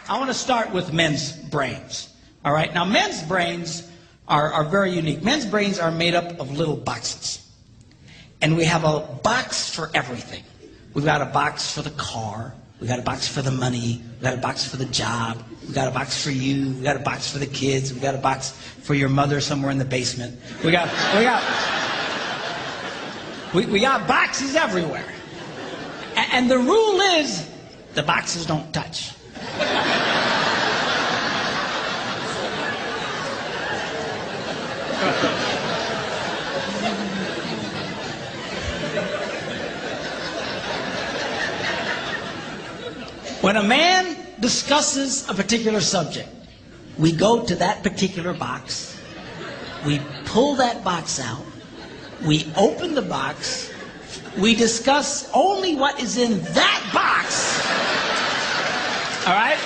I want to start with men's brains. All right, now men's brains are very unique. Men's brains are made up of little boxes. And we have a box for everything. We've got a box for the car. We've got a box for the money. We've got a box for the job. We've got a box for you. We've got a box for the kids. We've got a box for your mother somewhere in the basement. We got boxes everywhere. And the rule is the boxes don't touch. When a man discusses a particular subject, we go to that particular box, we pull that box out, we open the box, we discuss only what is in that box, all right?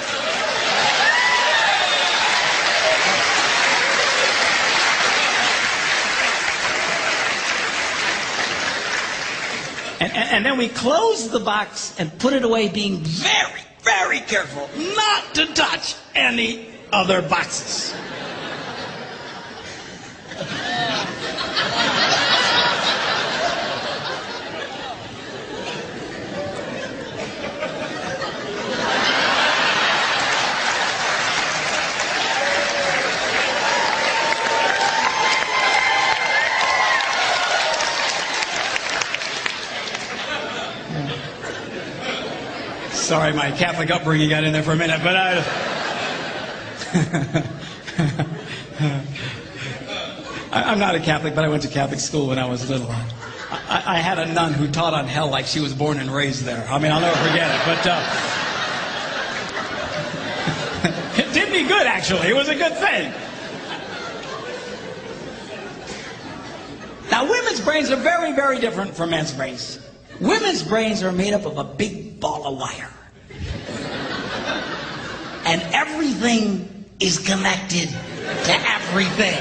And then we close the box and put it away, being very, very careful not to touch any other boxes. Sorry, my Catholic upbringing got in there for a minute, but I'm not a Catholic, but I went to Catholic school when I was little. I had a nun who taught on hell like she was born and raised there. I mean, I'll never forget it, but it did me good, actually. It was a good thing. Now, women's brains are very, very different from men's brains. Women's brains are made up of a big ball of wire. And everything is connected to everything.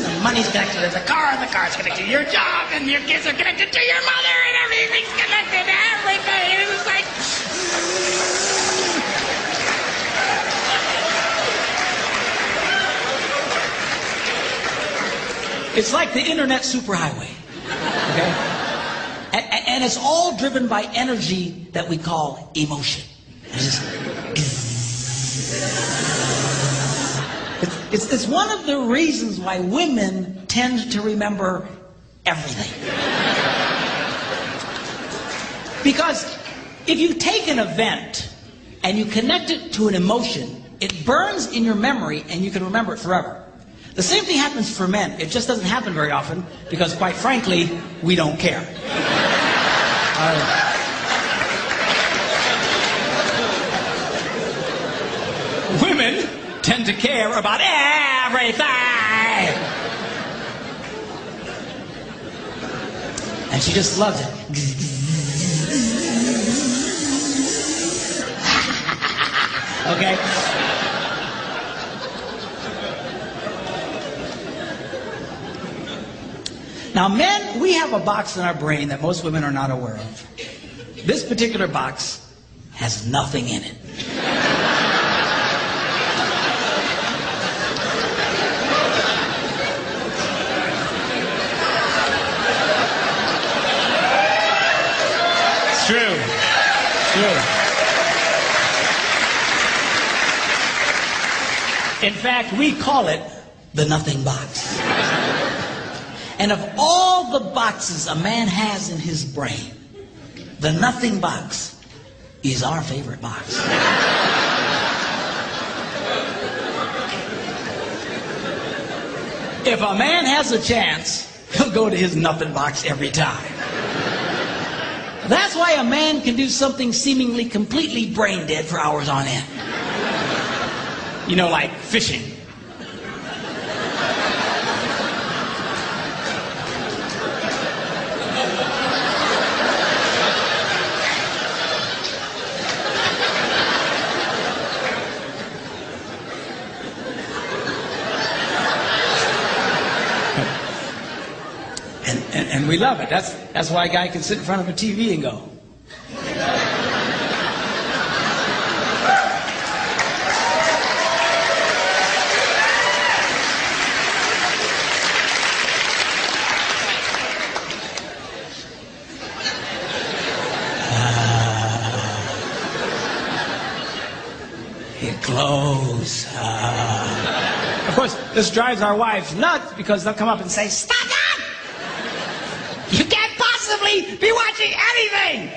The money's connected to the car, and the car's connected to your job, and your kids are connected to your mother, and everything's connected to everything. It's like... It's like the internet superhighway. Okay? And it's all driven by energy that we call emotion. It's one of the reasons why women tend to remember everything. Because if you take an event and you connect it to an emotion, it burns in your memory and you can remember it forever. The same thing happens for men. It just doesn't happen very often because, quite frankly, we don't care. Women tend to care about everything. And she just loves it. Okay? Now, men, we have a box in our brain that most women are not aware of. This particular box has nothing in it. It's true. It's true. In fact, we call it the nothing box. And of all the boxes a man has in his brain, the nothing box is our favorite box. If a man has a chance, he'll go to his nothing box every time. That's why a man can do something seemingly completely brain dead for hours on end. You know, like fishing. And we love it. That's why a guy can sit in front of a TV and go. clothes. Of course, this drives our wives nuts because they'll come up and say, "Stop that! You can't possibly be watching anything!"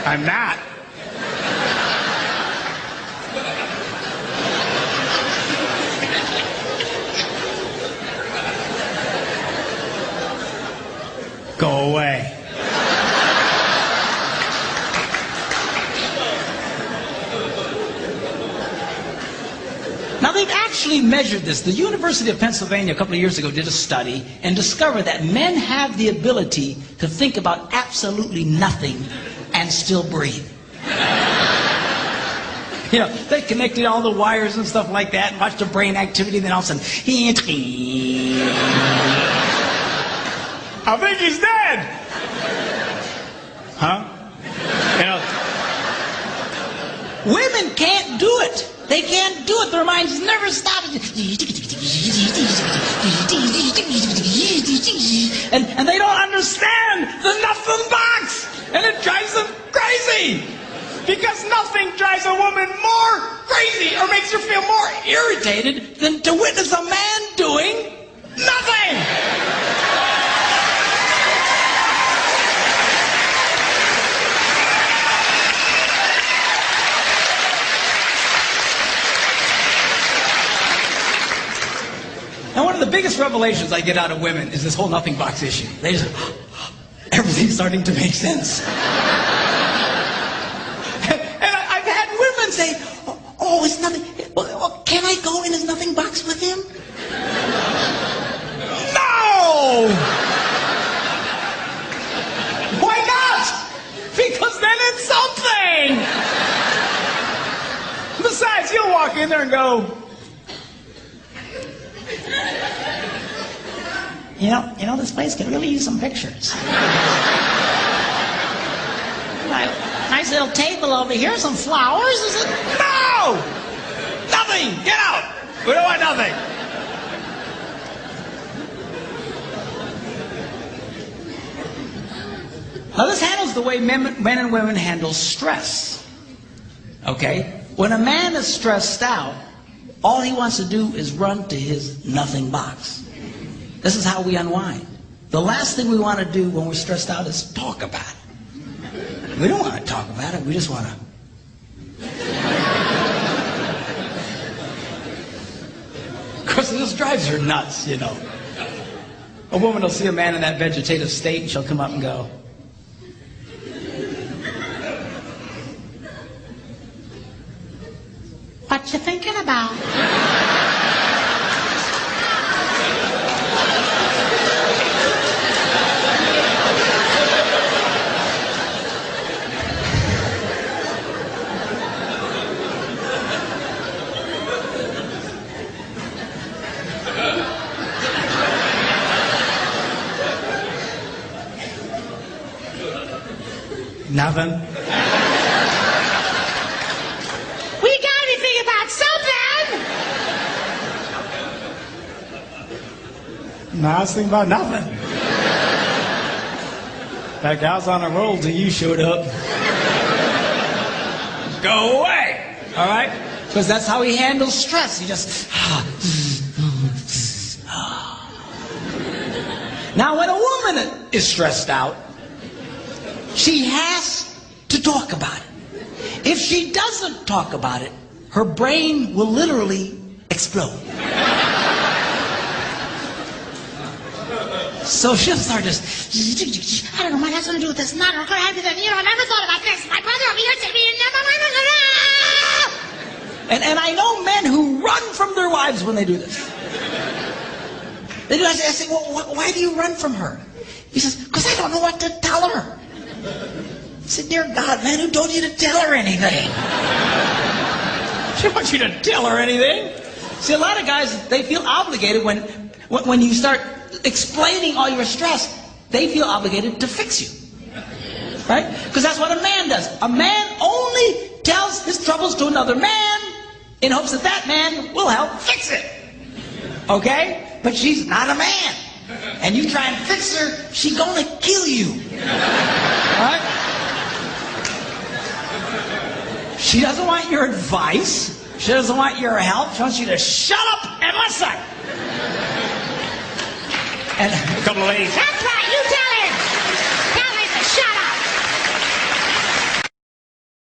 I'm not. Go away. Now they've actually measured this. The University of Pennsylvania a couple of years ago did a study and discovered that men have the ability to think about absolutely nothing and still breathe. You know, they connected all the wires and stuff like that and watched the brain activity, then all of a sudden, I think he's dead. Huh? You know, women can't do it. They can't do it. Their minds never stop. And they don't understand the nothing box. And it drives them crazy. Because nothing drives a woman more crazy or makes her feel more irritated than to witness a man doing nothing. And one of the biggest revelations I get out of women is this whole nothing box issue. They just, everything's starting to make sense. And I've had women say, "Oh, it's nothing. Well, can I go in his nothing box with him?" No! Why not? Because then it's something. Besides, you'll walk in there and go, You know, this place could really use some pictures. Nice little table over here, some flowers. Is it? No! Nothing! Get out! We don't want nothing. Now this handles the way men and women handle stress. Okay? When a man is stressed out, all he wants to do is run to his nothing box. This is how we unwind. The last thing we want to do when we're stressed out is talk about it. We don't want to talk about it. We just want to. Of course, this drives her nuts, you know. A woman will see a man in that vegetative state and she'll come up and go, "What you thinking about?" Nothing. We gotta be thinking about something. No, I was thinking about nothing. In fact, I was on a roll till you showed up. Go away. All right? Because that's how he handles stress. He just. Now, when a woman is stressed out, she has to talk about it. If she doesn't talk about it, her brain will literally explode. So she'll start just, "I don't know what that's going to do with this. Not going to have to, I never thought about this. My brother over here said me, and I know men who run from their wives when they do this. They do. I say, "Well, why do you run from her?" He says, "Because I don't know what to tell her." I said, "Dear God, man, who told you to tell her anything?" She wants you to tell her anything. See, a lot of guys, they feel obligated when you start explaining all your stress, they feel obligated to fix you. Right? Because that's what a man does. A man only tells his troubles to another man in hopes that that man will help fix it. Okay? But she's not a man. and you try and fix her, she gonna kill you. Right? She doesn't want your advice. She doesn't want your help. She wants you to shut up and listen. And a couple of ladies,